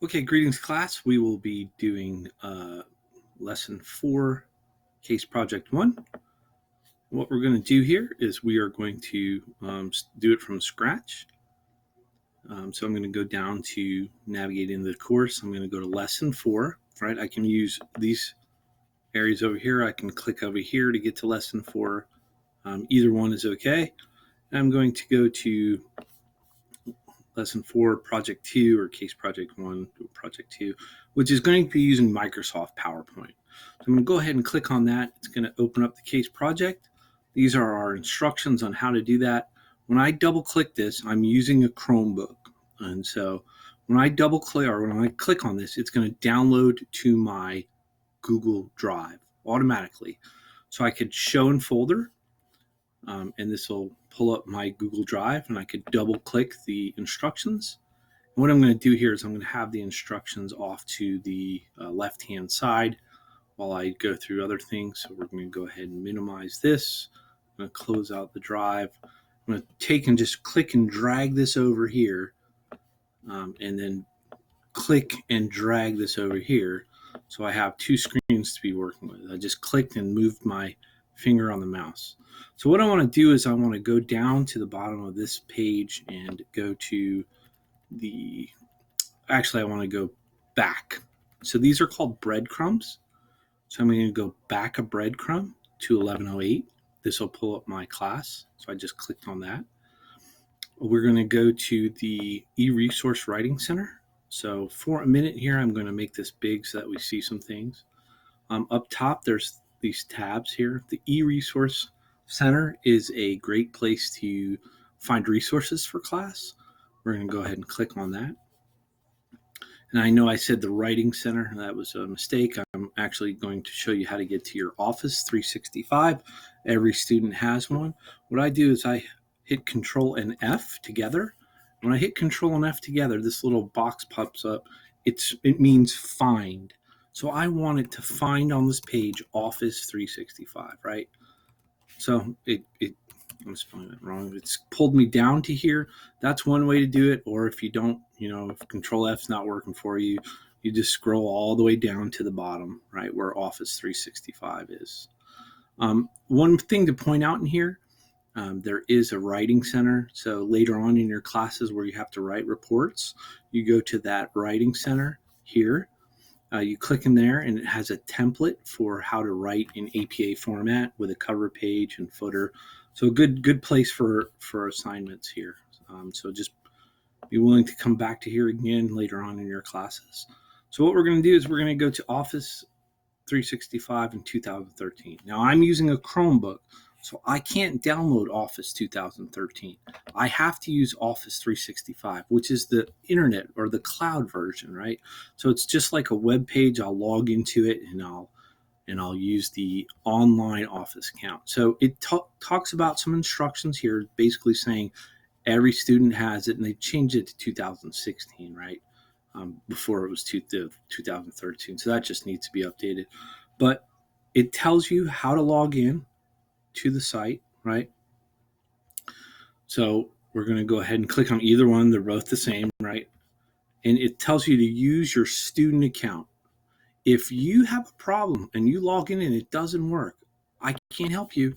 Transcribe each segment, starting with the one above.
Okay, greetings class. We will be doing lesson 4, case project 1. What we're going to do here is we are going to do it from scratch. So I'm going to go down to navigate into the course. I'm going to go to lesson 4, right? I can use these areas over here. I can click over here to get to lesson 4. Either one is okay. And I'm going to go to lesson 4, project 2, or case project 1, project 2, which is going to be using Microsoft PowerPoint. So I'm going to go ahead and click on that. It's going to open up the case project. These are our instructions on how to do that. When I double click this, I'm using a Chromebook. And so when I double click, or when I click on this, it's going to download to my Google Drive automatically. So I could show in folder, and this will pull up my Google Drive, and I could double click the instructions. And what I'm going to do here is I'm going to have the instructions off to the left hand side while I go through other things. So we're going to go ahead and minimize this. I'm going to close out the drive. I'm going to take and just click and drag this over here, and then click and drag this over here. So I have two screens to be working with. I just clicked and moved my finger on the mouse. So what I want to do is I want to go down to the bottom of this page and go to the, actually I want to go back. So these are called breadcrumbs. So I'm going to go back a breadcrumb to 1108. This will pull up my class. So I just clicked on that. We're going to go to the eResource Writing Center. So for a minute here, I'm going to make this big so that we see some things. Up top, there's these tabs here. The eResource Center is a great place to find resources for class. We're going to go ahead and click on that. And I know I said the Writing Center. That was a mistake. I'm actually going to show you how to get to your Office 365. Every student has one. What I do is I hit Control and F together. When I hit Control and F together, this little box pops up. It means find. So I want it to find on this page Office 365, right? So I'm spelling it wrong. It's pulled me down to here. That's one way to do it. Or if you don't, if Control F's not working for you, you just scroll all the way down to the bottom, right, where Office 365 is. One thing to point out in here, there is a writing center. So later on in your classes where you have to write reports, you go to that writing center here. You click in there, and it has a template for how to write in APA format with a cover page and footer. So a good place for assignments here. So just be willing to come back to here again later on in your classes. So what we're going to do is we're going to go to Office 365 in 2013. Now I'm using a Chromebook, so I can't download Office 2013. I have to use Office 365, which is the internet or the cloud version, right? So it's just like a web page. I'll log into it and I'll use the online Office account. So it talks about some instructions here, basically saying every student has it, and they changed it to 2016, right? Before it was 2013. So that just needs to be updated. But it tells you how to log in to the site, right? So we're going to go ahead and click on either one. They're both the same, right? And it tells you to use your student account. If you have a problem and you log in and it doesn't work, I can't help you.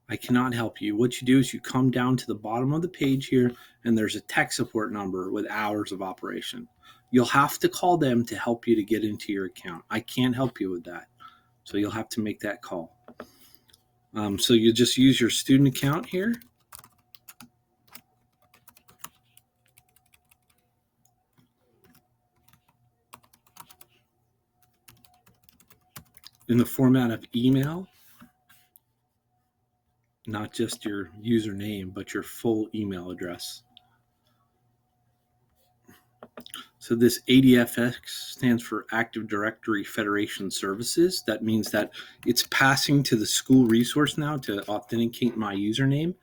I cannot help you. What you do is you come down to the bottom of the page here, and there's a tech support number with hours of operation. You'll have to call them to help you to get into your account. I can't help you with that. So you'll have to make that call. So you just use your student account here. In the format of email, not just your username, but your full email address. So this ADFX stands for Active Directory Federation Services. That means that it's passing to the school resource now to authenticate my username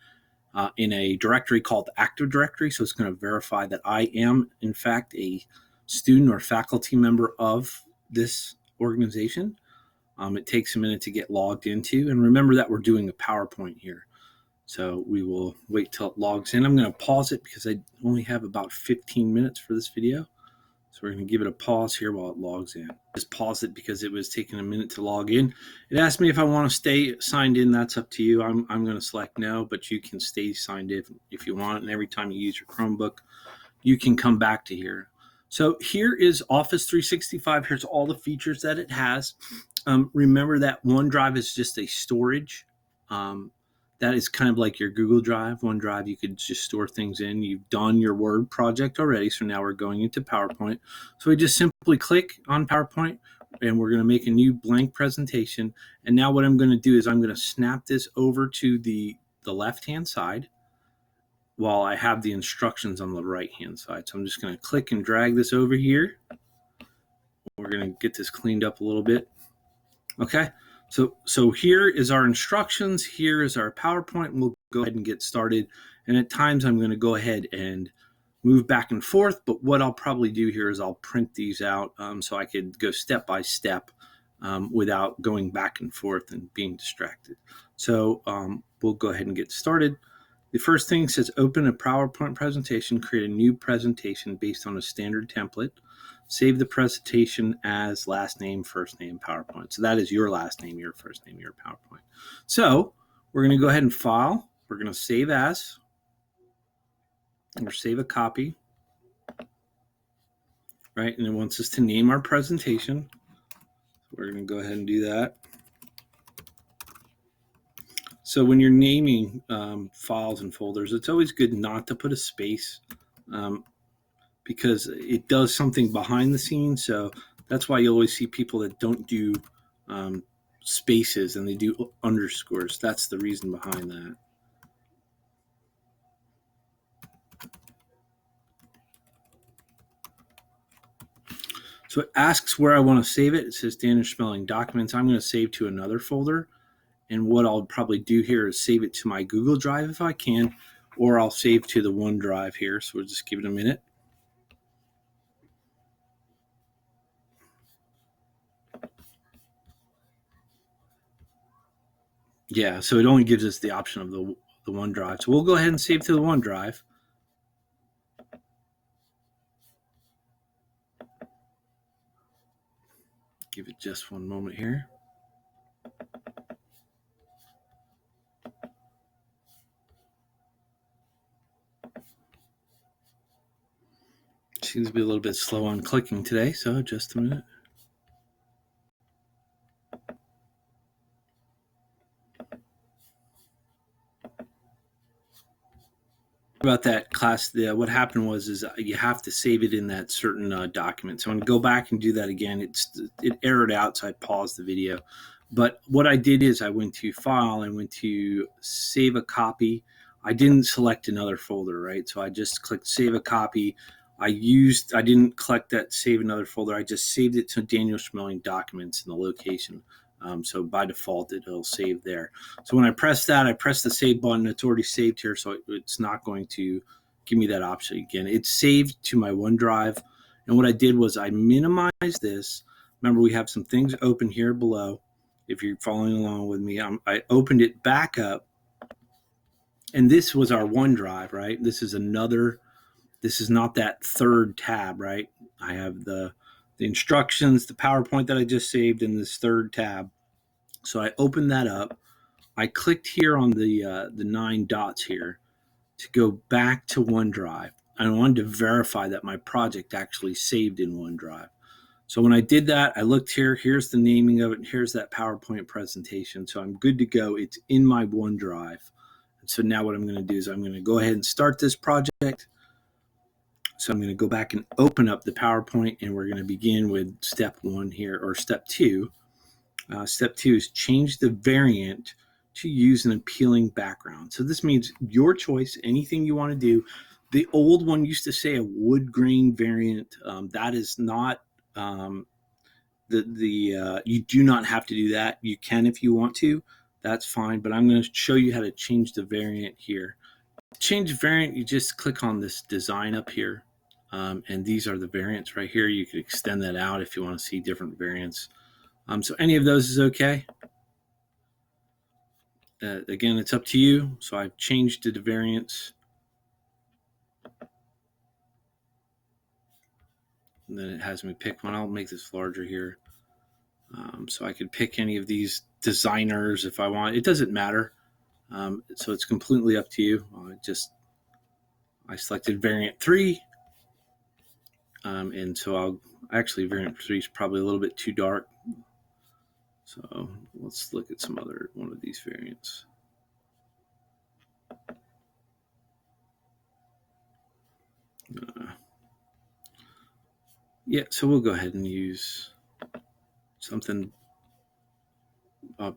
in a directory called Active Directory. So it's going to verify that I am, in fact, a student or faculty member of this organization. It takes a minute to get logged into. And remember that we're doing a PowerPoint here. So we will wait till it logs in. I'm going to pause it because I only have about 15 minutes for this video. So we're going to give it a pause here while it logs in. Just pause it because it was taking a minute to log in. It asked me if I want to stay signed in. That's up to you. I'm going to select no, but you can stay signed in if you want. And every time you use your Chromebook, you can come back to here. So here is Office 365. Here's all the features that it has. Remember that OneDrive is just a storage. That is kind of like your Google Drive. OneDrive, you could just store things in. You've done your Word project already, so now we're going into PowerPoint. So we just simply click on PowerPoint, and we're going to make a new blank presentation. And now what I'm going to do is I'm going to snap this over to the left-hand side while I have the instructions on the right-hand side. So I'm just going to click and drag this over here. We're going to get this cleaned up a little bit. Okay. So here is our instructions. Here is our PowerPoint. We'll go ahead and get started. And at times I'm going to go ahead and move back and forth. But what I'll probably do here is I'll print these out so I could go step by step without going back and forth and being distracted. So we'll go ahead and get started. The first thing says open a PowerPoint presentation, create a new presentation based on a standard template. Save the presentation as last name, first name, PowerPoint. So that is your last name, your first name, your PowerPoint. So we're going to go ahead and file. We're going to save as, or save a copy, right? And it wants us to name our presentation. So we're going to go ahead and do that. So when you're naming files and folders, it's always good not to put a space because it does something behind the scenes. So that's why you always see people that don't do spaces and they do underscores. That's the reason behind that. So it asks where I want to save it. It says Danish Spelling Documents. I'm going to save to another folder. And what I'll probably do here is save it to my Google Drive if I can, or I'll save to the OneDrive here. So we'll just give it a minute. Yeah, so it only gives us the option of the OneDrive. So we'll go ahead and save to the OneDrive. Give it just one moment here. Seems to be a little bit slow on clicking today, so just a minute. About that class, what happened was you have to save it in that certain document. So I'm going to go back and do that again. It errored out, so I paused the video. But what I did is I went to File, I went to Save a Copy. I didn't select another folder, right? So I just clicked Save a Copy. I didn't collect that Save Another Folder. I just saved it to Daniel Schmeling Documents in the location. So by default, it'll save there. So when I press that, I press the save button. It's already saved here, so it's not going to give me that option again. It's saved to my OneDrive. And what I did was I minimized this. Remember, we have some things open here below. If you're following along with me, I opened it back up. And this was our OneDrive, right? This is not that third tab, right? I have the instructions, the PowerPoint that I just saved in this third tab. So I opened that up. I clicked here on the 9 dots here to go back to OneDrive. I wanted to verify that my project actually saved in OneDrive. So when I did that, I looked here. Here's the naming of it. And here's that PowerPoint presentation. So I'm good to go. It's in my OneDrive. And so now what I'm going to do is I'm going to go ahead and start this project. So I'm going to go back and open up the PowerPoint, and we're going to begin with step 1 here, or step 2. Step 2 is change the variant to use an appealing background. So this means your choice, anything you want to do. The old one used to say a wood grain variant. That is not you do not have to do that. You can if you want to. That's fine. But I'm going to show you how to change the variant here. To change the variant, you just click on this design up here. And these are the variants right here. You could extend that out if you want to see different variants. So any of those is okay. Again, it's up to you. So I've changed to the variants. And then it has me pick one. I'll make this larger here. So I could pick any of these designers if I want. It doesn't matter. So it's completely up to you. I selected variant 3. And so actually variant 3 is probably a little bit too dark. So let's look at one of these variants. Yeah, so we'll go ahead and use something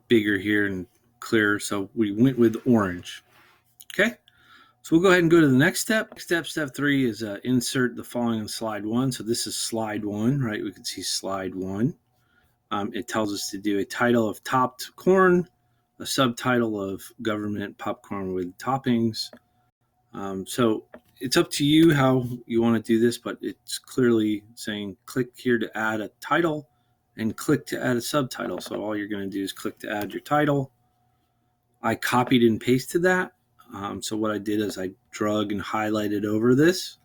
bigger here and clearer. So we went with orange. Okay, so we'll go ahead and go to the next step. Step 3 is insert the following in slide 1. So this is slide 1, right? We can see slide 1. It tells us to do a title of topped corn, a subtitle of government popcorn with toppings. So it's up to you how you want to do this, but it's clearly saying click here to add a title and click to add a subtitle. So all you're going to do is click to add your title. I copied and pasted that. So what I did is I drug and highlighted over this.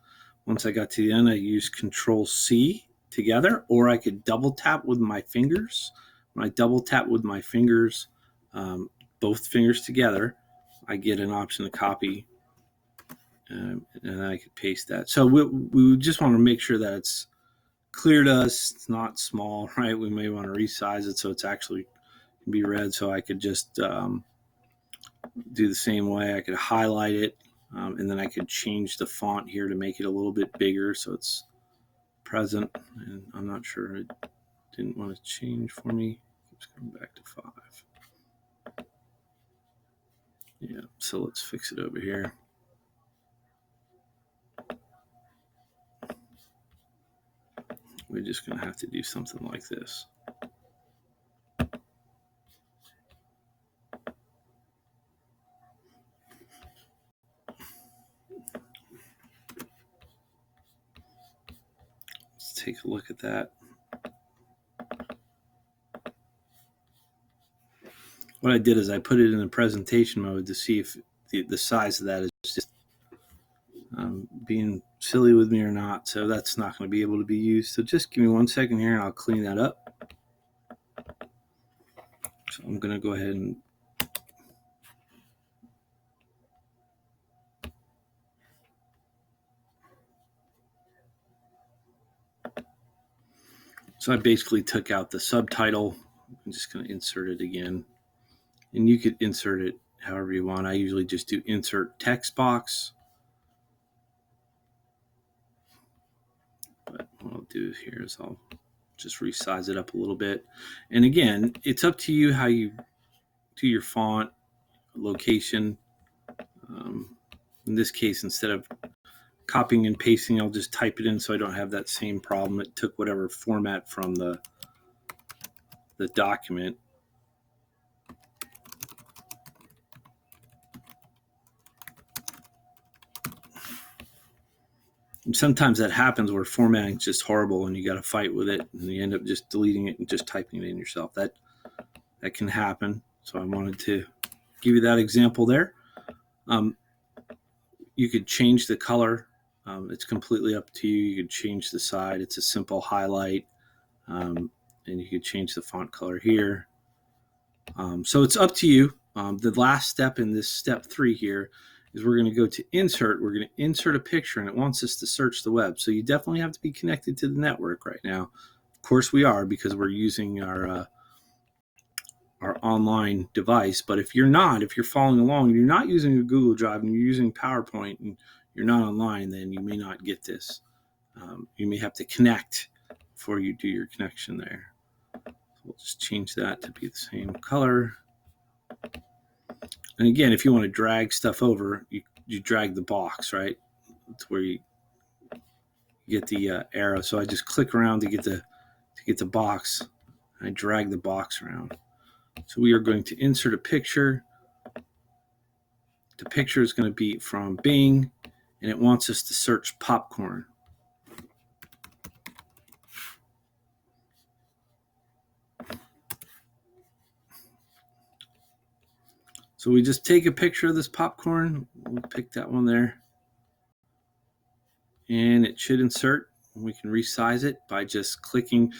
Once I got to the end, I used Control-C together, or I could double tap with my fingers. When I double tap with my fingers, both fingers together, I get an option to copy, and I could paste that. So we just want to make sure that it's clear to us. It's not small, right? We may want to resize it so it's actually can be read. So I could just do the same way. I could highlight it, and then I could change the font here to make it a little bit bigger so it's present. And I'm not sure, it didn't want to change for me. It's coming back to 5. Yeah, so let's fix it over here. We're just going to have to do something like this. Let's take a look at that. What I did is I put it in the presentation mode to see if the size of that is just being silly with me or not. So that's not going to be able to be used. So just give me 1 second here and I'll clean that up. So I'm going to go ahead and so I basically took out the subtitle. I'm just going to insert it again. And you could insert it however you want. I usually just do insert text box. But what I'll do here is I'll just resize it up a little bit. And again, it's up to you how you do your font, location. In this case, instead of copying and pasting, I'll just type it in so I don't have that same problem. It took whatever format from the document. And sometimes that happens where formatting is just horrible and you got to fight with it and you end up just deleting it and just typing it in yourself. That can happen. So I wanted to give you that example there. You could change the color. It's completely up to you. You could change the side. It's a simple highlight. And you could change the font color here. So it's up to you. The last step in this step 3 here is we're going to go to insert. We're going to insert a picture, and it wants us to search the web. So you definitely have to be connected to the network right now. Of course we are, because we're using our online device. But if you're not, if you're following along, you're not using a Google Drive and you're using PowerPoint and you're not online, then you may not get this. You may have to connect before you do your connection there. So we'll just change that to be the same color. And again, if you want to drag stuff over, you drag the box, right? That's where you get the arrow. So I just click around to get the box. I drag the box around. So we are going to insert a picture. The picture is going to be from Bing, and it wants us to search popcorn. So we just take a picture of this popcorn. We'll pick that one there. And it should insert. we can resize it by just clicking.